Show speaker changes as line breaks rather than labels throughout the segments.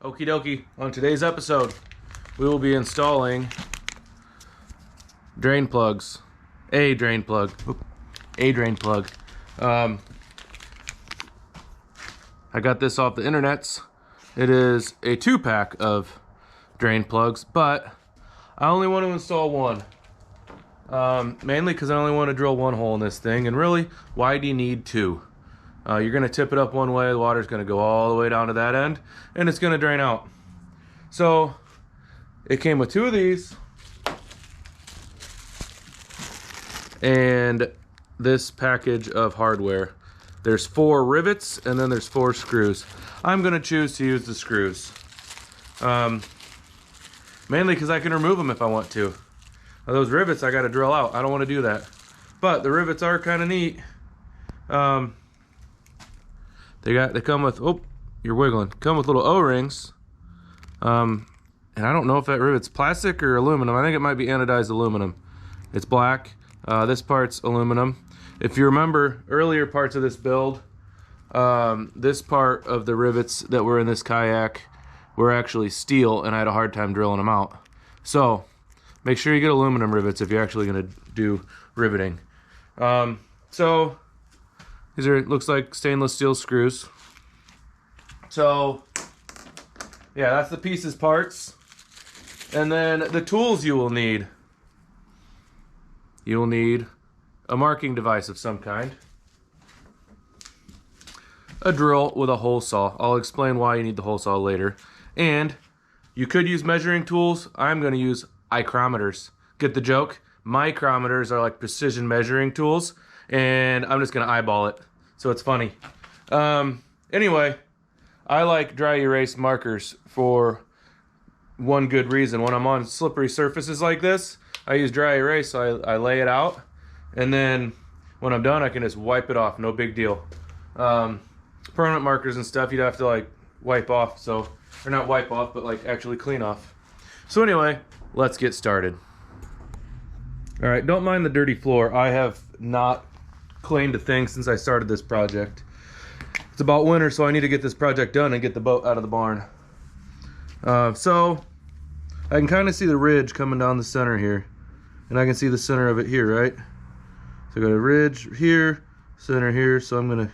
Okie dokie. On today's episode, we will be installing drain plugs. A drain plug. I got this off the internets. It is a 2-pack of drain plugs, but I only want to install one. Mainly because I only want to drill one hole in this thing, and really, why do you need two? You're going to tip it up one way, the water's going to go all the way down to that end, and it's going to drain out. So, it came with two of these, and this package of hardware. There's 4 rivets, and then there's 4 screws. I'm going to choose to use the screws. Mainly because I can remove them if I want to. Now, those rivets I got to drill out. I don't want to do that. But the rivets are kind of neat. They come with, oh, you're wiggling. Come with little O-rings. And I don't know if that rivet's plastic or aluminum. I think it might be anodized aluminum. It's black. This part's aluminum. If you remember earlier parts of this build, this part of the rivets that were in this kayak were actually steel, and I had a hard time drilling them out. So make sure you get aluminum rivets if you're actually going to do riveting. So these are, looks like stainless steel screws. So yeah, that's the pieces parts. And then the tools you will need. You'll need a marking device of some kind, a drill with a hole saw. I'll explain why you need the hole saw later. And you could use measuring tools. I'm going to use micrometers. Get the joke? Micrometers are like precision measuring tools, and I'm just going to eyeball it. So it's funny. Anyway, I like dry erase markers for one good reason. When I'm on slippery surfaces like this, I use dry erase, so I lay it out, and then when I'm done, I can just wipe it off. No big deal. Permanent markers and stuff, you'd have to like wipe off, so, or not wipe off, but like actually clean off. So anyway, let's get started. All right, don't mind the dirty floor. I have not cleaned a thing since I started this project. It's about winter, so I need to get this project done and get the boat out of the barn. So I can kind of see the ridge coming down the center here, and I can see the center of it here, right? So I got a ridge here, center here, so I'm gonna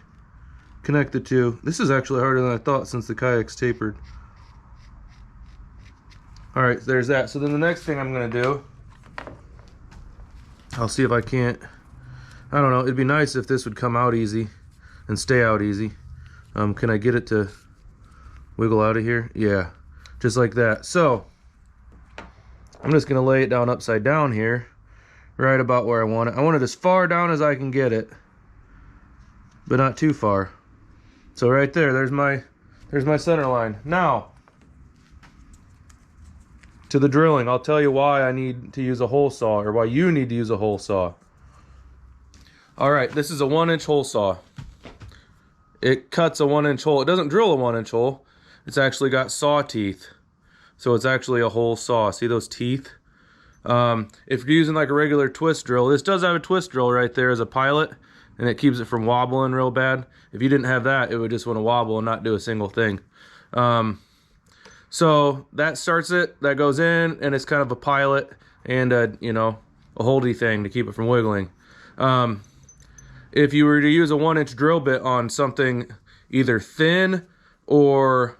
connect the two. This is actually harder than I thought since the kayak's tapered. All right, there's that. So then the next thing I'm gonna do, I'll see if I can't, I don't know, it'd be nice if this would come out easy and stay out easy. Can I get it to wiggle out of here? Yeah, just like that. So I'm just gonna lay it down upside down here, right about where I want it. I want it as far down as I can get it, but not too far. So right there, there's my center line. Now, to the drilling, I'll tell you why I need to use a hole saw, or why you need to use a hole saw. All right, this is a 1-inch hole saw. It cuts a 1-inch hole. It doesn't drill a 1-inch hole. It's actually got saw teeth. So it's actually a hole saw. See those teeth? If you're using like a regular twist drill, this does have a twist drill right there as a pilot, and it keeps it from wobbling real bad. If you didn't have that, it would just want to wobble and not do a single thing. So that starts it, that goes in, and it's kind of a pilot and a, you know, a holdy thing to keep it from wiggling. If you were to use a 1-inch drill bit on something either thin or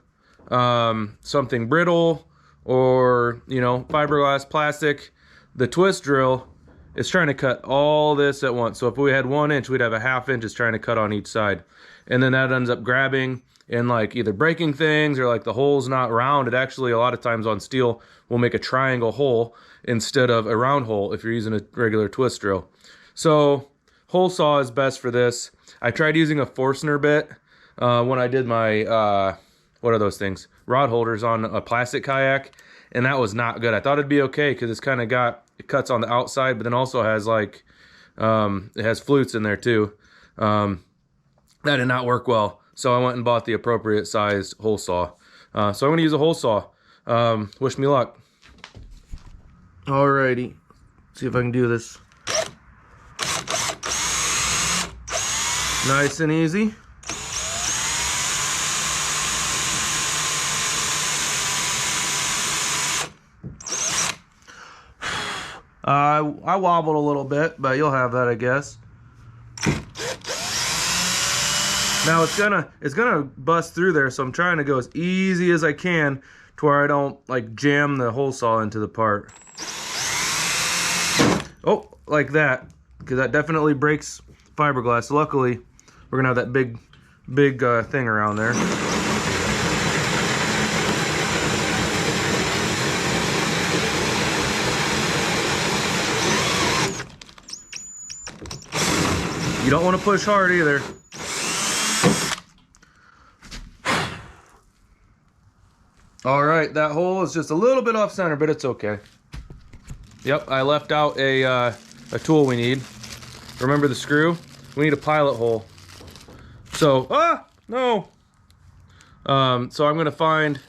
something brittle, or, you know, fiberglass, plastic, the twist drill is trying to cut all this at once. So if we had 1 inch, we'd have a 1/2 inch is trying to cut on each side, and then that ends up grabbing and like either breaking things, or like the hole's not round. It actually, a lot of times on steel, will make a triangle hole instead of a round hole if you're using a regular twist drill. So hole saw is best for this. I tried using a Forstner bit when I did my what are those things, rod holders on a plastic kayak, and that was not good. I thought it'd be okay because it's kind of got, it cuts on the outside, but then also has like it has flutes in there too. That did not work well, so I went and bought the appropriate sized hole saw. So I'm going to use a hole saw. Wish me luck. Alrighty, see if I can do this. Nice and easy. I wobbled a little bit, but you'll have that, I guess. Now it's gonna bust through there, so I'm trying to go as easy as I can to where I don't like jam the hole saw into the part. Oh, like that, because that definitely breaks fiberglass. Luckily, we're gonna have that big thing around there. You don't want to push hard either. All right, that hole is just a little bit off center, but it's okay. Yep, I left out a tool we need. Remember the screw? We need a pilot hole. So, no. So I'm gonna find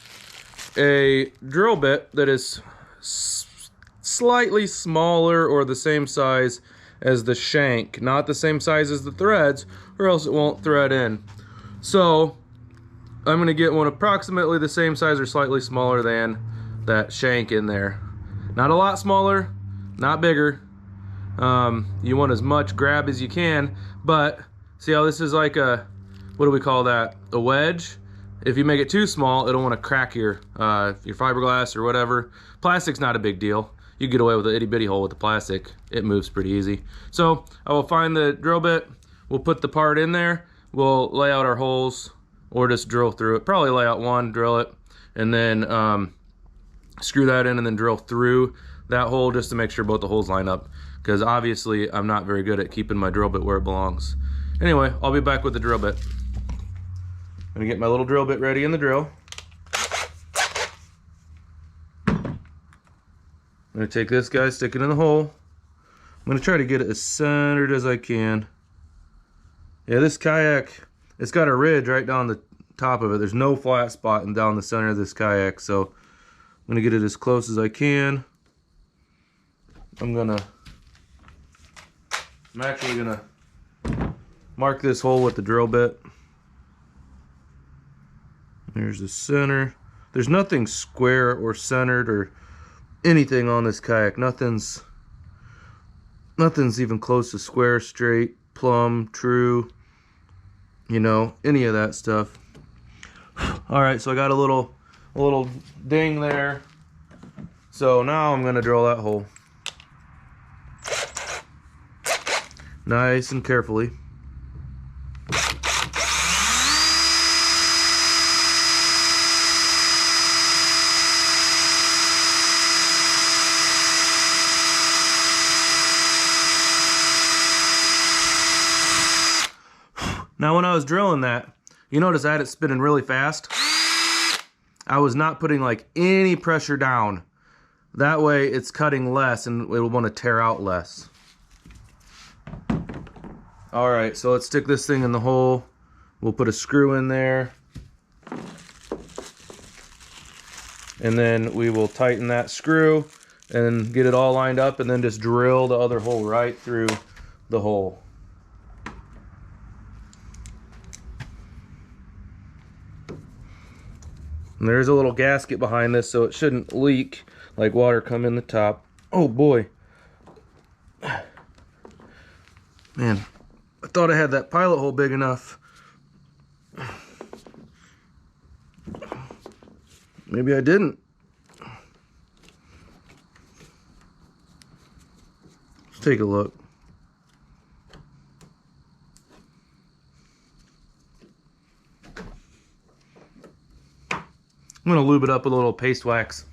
a drill bit that is slightly smaller or the same size as the shank, not the same size as the threads, or else it won't thread in. So I'm gonna get one approximately the same size or slightly smaller than that shank in there. Not a lot smaller, not bigger. You want as much grab as you can, but see how this is like a, what do we call that? A wedge. If you make it too small, it'll want to crack your fiberglass or whatever. Plastic's not a big deal. You get away with an itty bitty hole with the plastic. It moves pretty easy. So I will find the drill bit. We'll put the part in there. We'll lay out our holes or just drill through it. Probably lay out one, drill it, and then screw that in and then drill through that hole just to make sure both the holes line up. Because obviously I'm not very good at keeping my drill bit where it belongs. Anyway, I'll be back with the drill bit. I'm gonna get my little drill bit ready in the drill. I'm gonna take this guy, stick it in the hole. I'm gonna try to get it as centered as I can. Yeah, this kayak, it's got a ridge right down the top of it. There's no flat spot down the center of this kayak, so I'm gonna get it as close as I can. I'm actually gonna mark this hole with the drill bit. There's the center. There's nothing square or centered or anything on this kayak. Nothing's even close to square, straight, plumb, true, you know, any of that stuff. All right, so I got a little ding there. So now I'm gonna drill that hole. Nice and carefully. Now when I was drilling that, you notice I had it spinning really fast. I was not putting like any pressure down. That way it's cutting less and it will want to tear out less. All right, so let's stick this thing in the hole. We'll put a screw in there. And then we will tighten that screw and get it all lined up and then just drill the other hole right through the hole. And there's a little gasket behind this, so it shouldn't leak like water come in the top. Oh boy. Man, I thought I had that pilot hole big enough. Maybe I didn't. Let's take a look. I'm gonna lube it up with a little paste wax.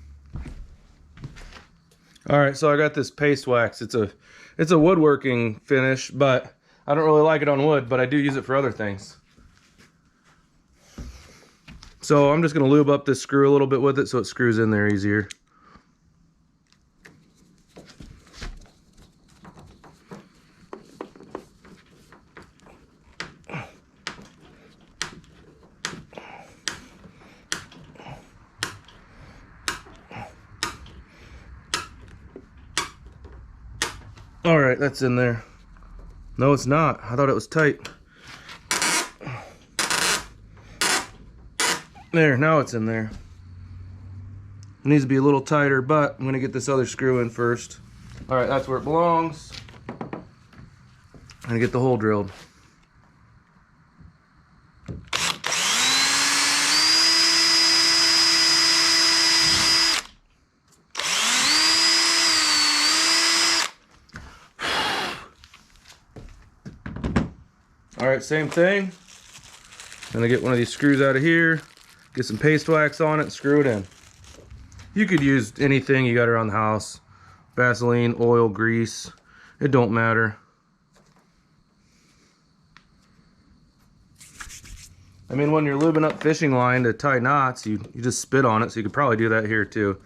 All right, so I got this paste wax. It's a woodworking finish, but I don't really like it on wood, but I do use it for other things. So I'm just gonna lube up this screw a little bit with it so it screws in there easier. All right, that's in there. No, it's not. I thought it was tight. There, now it's in there. It needs to be a little tighter, but I'm gonna get this other screw in first. All right, that's where it belongs. And get the hole drilled. All right, same thing. Gonna get one of these screws out of here, get some paste wax on it, screw it in. You could use anything you got around the house. Vaseline, oil, grease, it don't matter. I mean, when you're lubing up fishing line to tie knots, you just spit on it, so you could probably do that here too.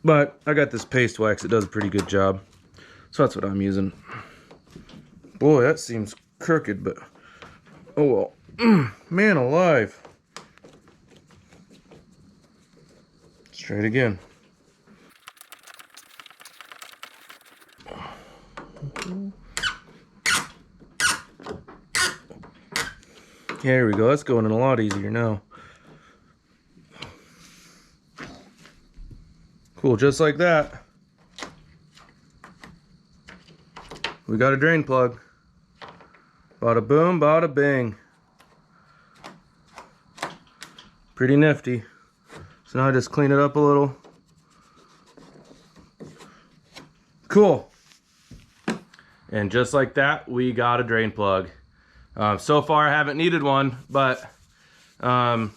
But I got this paste wax, it does a pretty good job. So that's what I'm using. Boy, that seems crooked, but oh well. Man alive. Let's try it again. There we go, that's going in a lot easier now. Cool, just like that. We got a drain plug. Bada boom, bada bing. Pretty nifty. So now I just clean it up a little. Cool. And just like that, we got a drain plug. So far I haven't needed one, but yeah,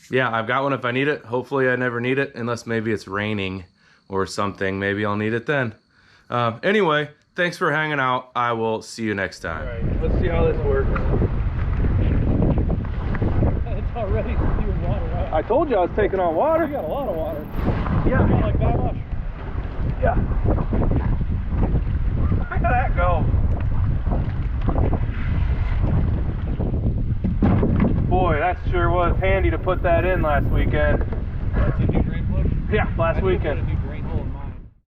I've got one if I need it. Hopefully I never need it, unless maybe it's raining or something. Maybe I'll need it then. Anyway, thanks for hanging out. I will see you next time. All right, let's see how this works.
It's already spewing water, right?
I told you I was taking on water.
You got a lot of water.
Yeah.
Not like that much.
Yeah. Look at that go. Boy, that sure was handy to put that in last weekend.
That's a new drain plug?
Yeah, last weekend.